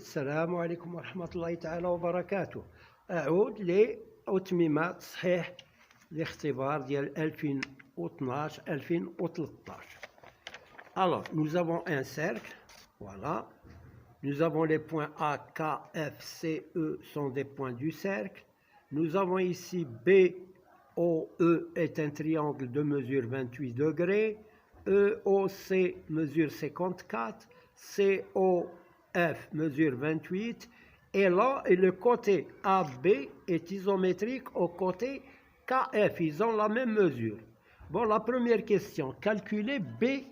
السلام عليكم ورحمة الله تعالى وبركاته. أعود لأتممة تصحيح الاختبار ديال 2012-2013. Alors, nous avons un cercle, voilà. Nous avons les points A, K, F, C, E sont des points du cercle. Nous avons ici B, O, E est un triangle de mesure 28 degrés. E, O, C mesure 54. C, O, F mesure 28. Et là, le côté AB est isométrique au côté KF. Ils ont la même mesure. Bon, la première question, calculer BAC.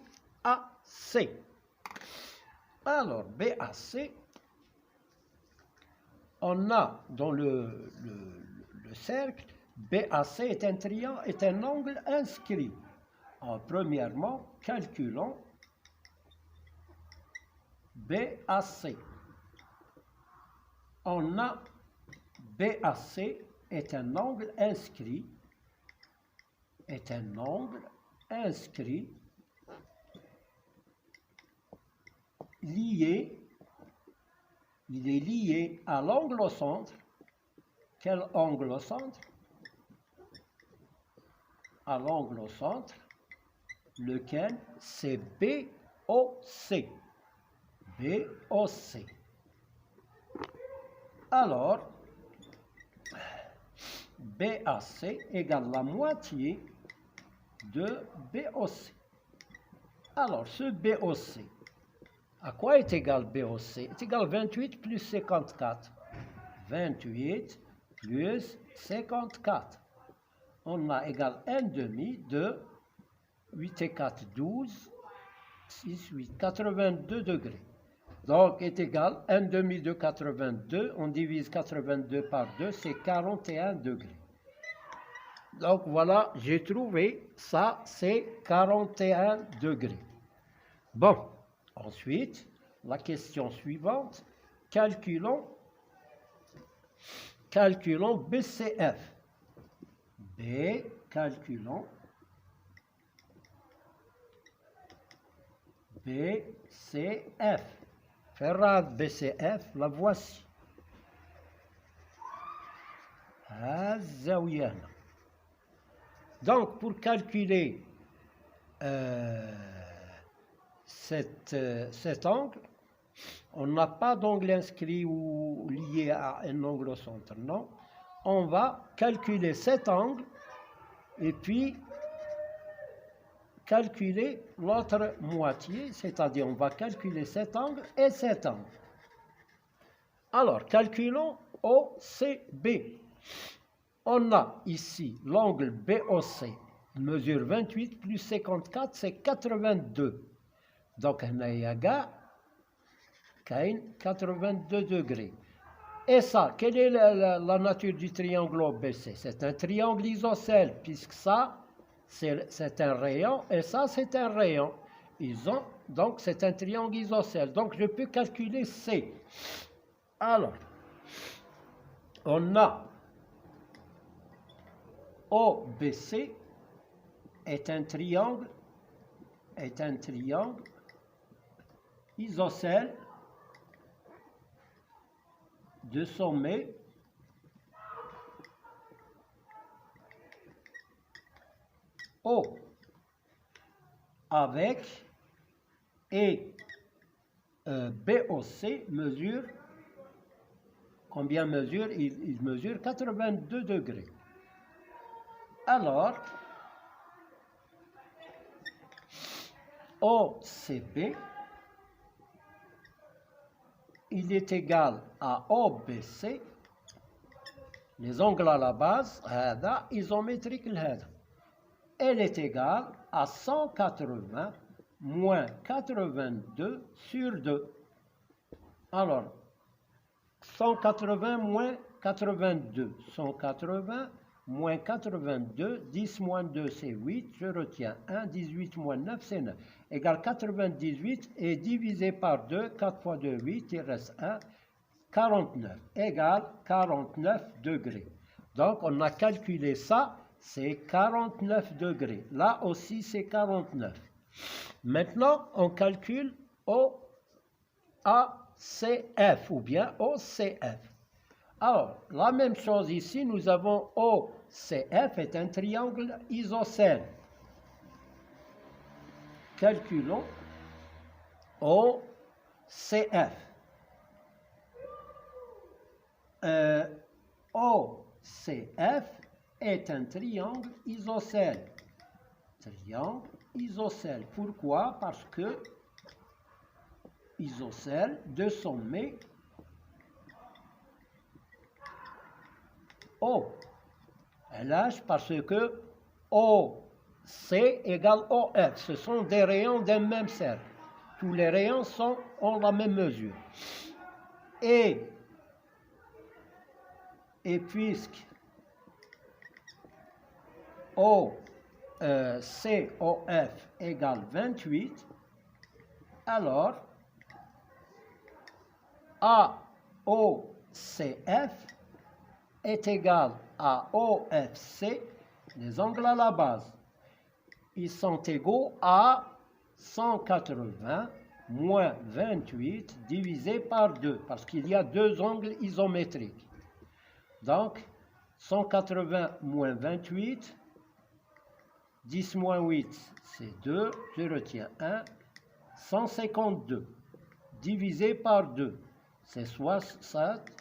Alors, BAC, on a dans le cercle, BAC est un triangle, est un angle inscrit. Alors, premièrement, calculons BAC. On a BAC est un angle inscrit, lié, il est lié à l'angle au centre. Quel angle au centre? À l'angle au centre, lequel c'est BOC. BOC. Alors, BAC égale la moitié de BOC. Alors, ce BOC, à quoi est égal BOC? Est égal 28 plus 54. 28 plus 54. On a égal 1 demi de 8 et 4, 12, 6, 8, 82 degrés. Donc, est égal 1 demi de 82. On divise 82 par 2, c'est 41 degrés. Donc, voilà, j'ai trouvé ça, c'est 41 degrés. Bon, ensuite, la question suivante, calculons BCF. Calculons BCF. Ferrade BCF, la voici. Donc, pour calculer cet angle, on n'a pas d'angle inscrit ou lié à un angle au centre, non. On va calculer cet angle et puis calculer l'autre moitié, c'est-à-dire on va calculer cet angle et cet angle. Alors, calculons OCB. On a ici l'angle BOC, mesure 28 plus 54, c'est 82. Donc, on a 82 degrés. Et ça, quelle est la nature du triangle OBC? C'est un triangle isocèle, puisque ça, c'est un rayon, et ça, c'est un rayon. Donc, c'est un triangle isocèle. Donc, je peux calculer C. Alors, on a OBC est un triangle isocèle de sommet O avec et BOC mesure, combien mesure? Il mesure 82 degrés. Alors, OCB, il est égal à OBC, les angles à la base, هذا isométrique لهذا. Elle est égale à 180 moins 82 sur 2. Alors, 180 moins 82. 180 moins 82, 10 moins 2 c'est 8, je retiens 1, 18 moins 9 c'est 9. Égale 98 et divisé par 2, 4 fois 2, 8, il reste 1, 49. Égale 49 degrés. Donc on a calculé ça, c'est 49 degrés. Là aussi c'est 49. Maintenant on calcule OAB. ACF ou bien OCF. Alors, la même chose ici, nous avons OCF est un triangle isocèle. Calculons OCF. OCF est un triangle isocèle. Triangle isocèle. Pourquoi? Parce que isocèle, deux sommets O. LH parce que OC égale OF. Ce sont des rayons d'un même cercle. Tous les rayons ont la même mesure. Et puisque COF égale 28, alors AOCF est égal à OFC, les angles à la base. Ils sont égaux à 180 moins 28 divisé par 2, parce qu'il y a deux angles isométriques. Donc, 180 moins 28, 10 moins 8, c'est 2, je retiens 1, 152, divisé par 2, c'est 76,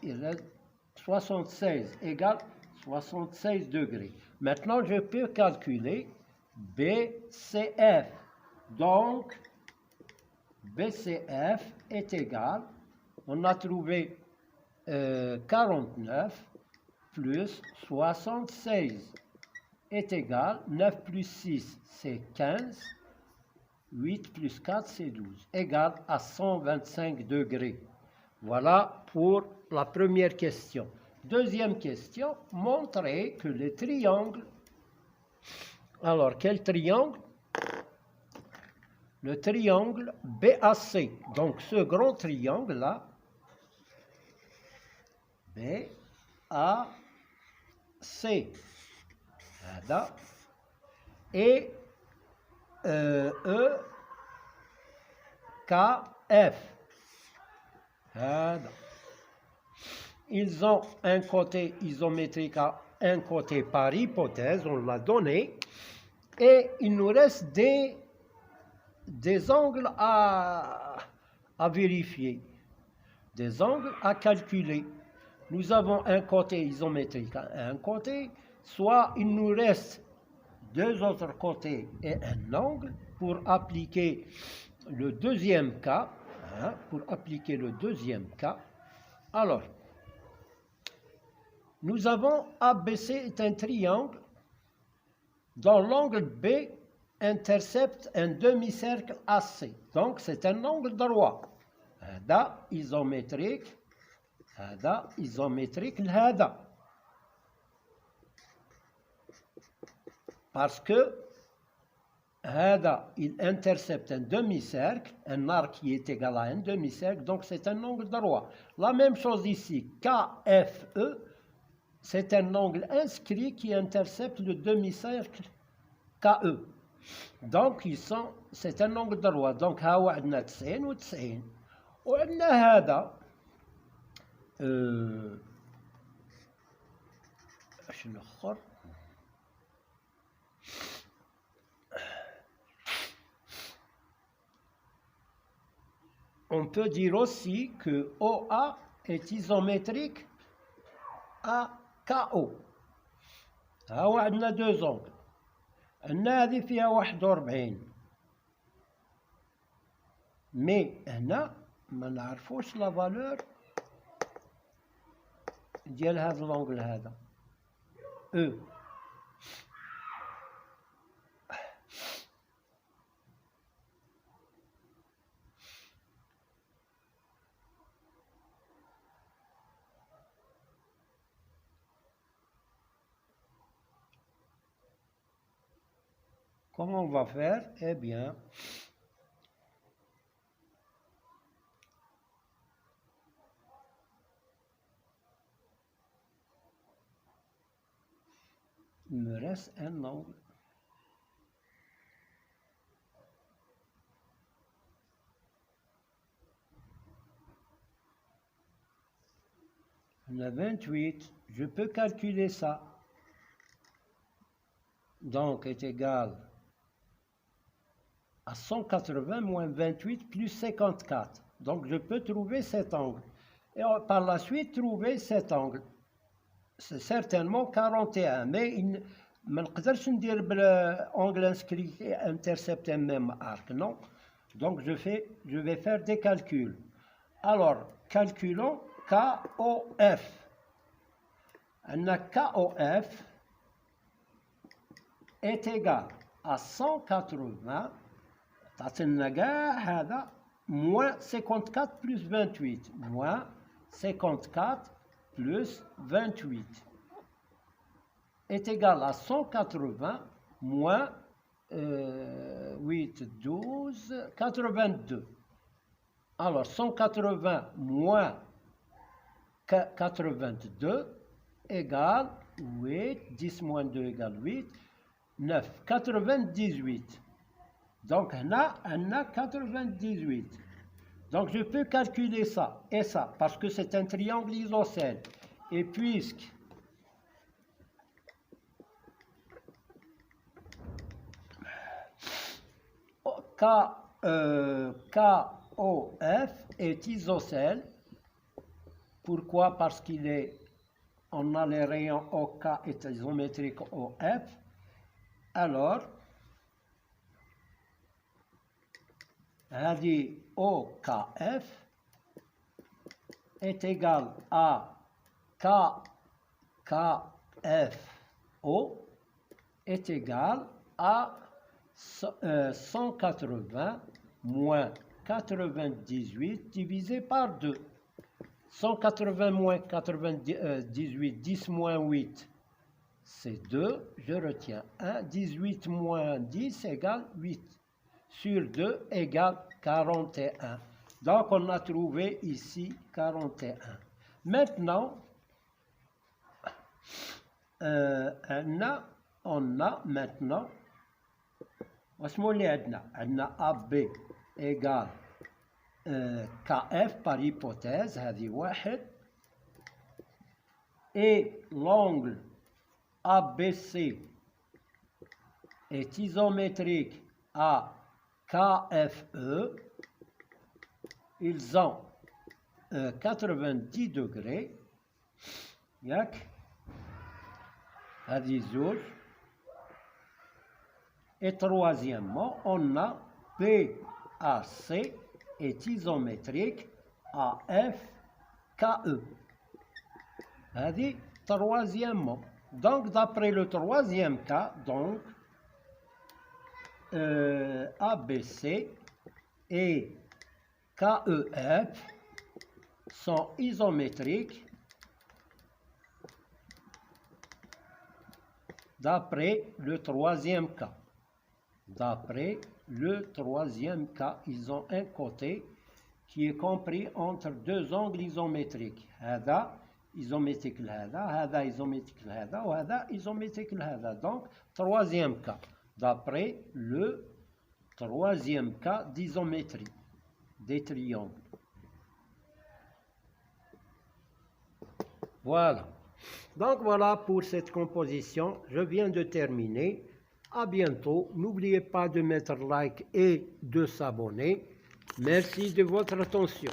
égale 76 degrés. Maintenant, je peux calculer BCF. Donc, BCF est égal, on a trouvé 49 plus 76 est égal, 9 plus 6 c'est 15, 8 plus 4 c'est 12, égal à 125 degrés. Voilà pour la première question. Deuxième question, montrer que les triangles... Alors, quel triangle? Le triangle BAC. Donc, ce grand triangle-là, BAC, et EKF. Ils ont un côté isométrique, un côté par hypothèse, on l'a donné, et il nous reste des angles à vérifier, des angles à calculer. Nous avons un côté isométrique à un côté, soit il nous reste deux autres côtés et un angle pour appliquer le deuxième cas. Alors, nous avons ABC est un triangle dont l'angle B intercepte un demi-cercle AC. Donc, c'est un angle droit. هذا isométrique لهذا. Parce que il intercepte un demi-cercle, un arc qui est égal à un demi-cercle, donc c'est un angle droit. La même chose ici, KFE, c'est un angle inscrit qui intercepte le demi-cercle KE. Donc c'est un angle droit. Donc ها هو عندنا 90 و90 وعندنا هذا شنو اخر On peut dire aussi que OA est isométrique à KO. ها هو عندنا deux angles. عندنا هذه فيها 41. مي هنا ما نعرفوش لا فالور ديال هذا الانجل هذا او. Comment on va faire? Eh bien, il me reste un angle. On a 28. Je peux calculer ça. Donc, est égal à 180 moins 28 plus 54. Donc, je peux trouver cet angle. Et par la suite, trouver cet angle. C'est certainement 41. Mais ما نقدرش ندير بالانgle inscrit intercepté même arc, non. Donc, je vais faire des calculs. Alors, calculons KOF. KOF est égal à 180 moins 54 plus 28 moins 54 plus 28 est égal à 180 moins 8, 12, 82. Alors 180 moins 82 égale 8, 10 moins 2 égale 8, 9, 98. Donc, on a 98. Donc, je peux calculer ça et ça, parce que c'est un triangle isocèle. Et puisque KOF est isocèle, pourquoi? Parce on a les rayons OK est isométrique OF. Alors, هذه OKF est égal à KFO est égal à 180 moins 98 divisé par 2. 180 moins 98, 10 moins 8, c'est 2. Je retiens 1. 18 moins 10 égale 8. Sur 2 égale 41. Donc, on a trouvé ici 41. Maintenant, on a maintenant, on a AB égale KF par hypothèse, هذه واحد, et l'angle ABC est isométrique à KFE, ils ont 90 degrés, ياك هذه زوج. Et troisièmement, on a PAC est isométrique à FKE. هذه troisièmement. Donc, d'après le troisième cas, donc, ABC et KEF sont isométriques d'après le troisième cas. D'après le troisième cas, ils ont un côté qui est compris entre deux angles isométriques. هذا isométrique لهذا, هذا isométrique لهذا, وهذا isométrique لهذا. Donc, troisième cas. D'après le troisième cas d'isométrie des triangles. Voilà. Donc voilà pour cette composition. Je viens de terminer. À bientôt. N'oubliez pas de mettre like et de s'abonner. Merci de votre attention.